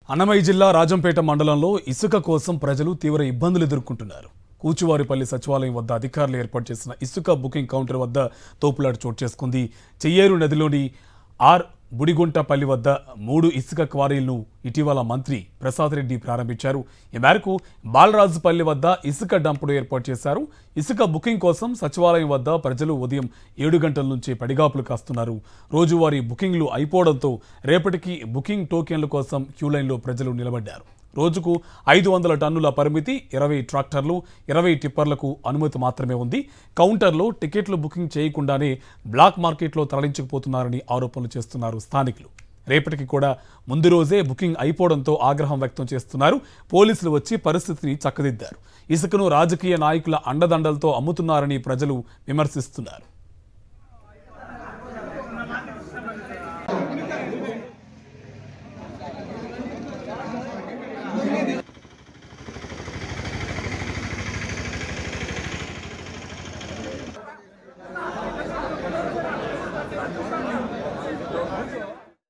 అన్నమయ్య జిల్లా రాజంపేట మండలంలో ఇసుక కోసం ప్రజలు తీవ్ర ఇబ్బందులు ఎదుర్కొంటున్నారు. కూచువారిపల్లి సచివాలయం వద్ద అధికారులు ఏర్పాటు చేసిన ఇసుక బుకింగ్ కౌంటర్ వద్ద తోపులాట చోటు చేసుకుంది. చెయ్యేరు నదిలోని బుడిగుంటపల్లి వద్ద 3 ఇసుక క్వారీలను ఇటీవల మంత్రి ప్రసాద్ రెడ్డి ప్రారంభించారు. ఈ మేరకు బాలరాజుపల్లి వద్ద ఇసుక డంపును ఏర్పాటు చేశారు. ఇసుక బుకింగ్ కోసం సచివాలయం వద్ద ప్రజలు ఉదయం 7 గంటల నుంచి పడిగాపులు కాస్తున్నారు. రోజువారీ బుకింగ్లు అయిపోవడంతో రేపటికి బుకింగ్ టోకెన్ల కోసం క్యూలైన్లో ప్రజలు నిలబడ్డారు. రోజుకు 500 టన్నుల పరిమితి, 20 ట్రాక్టర్లు, 20 టిప్పర్లకు అనుమతి మాత్రమే ఉంది. కౌంటర్లో టికెట్లు బుకింగ్ చేయకుండానే బ్లాక్ మార్కెట్లో తరలించకపోతున్నారని ఆరోపణలు చేస్తున్నారు స్థానికులు. రేపటికి కూడా ముందు రోజే బుకింగ్ అయిపోవడంతో ఆగ్రహం వ్యక్తం చేస్తున్నారు. పోలీసులు వచ్చి పరిస్థితిని చక్కదిద్దారు. ఇసుకను రాజకీయ నాయకుల అండదండలతో అమ్ముతున్నారని ప్రజలు విమర్శిస్తున్నారు.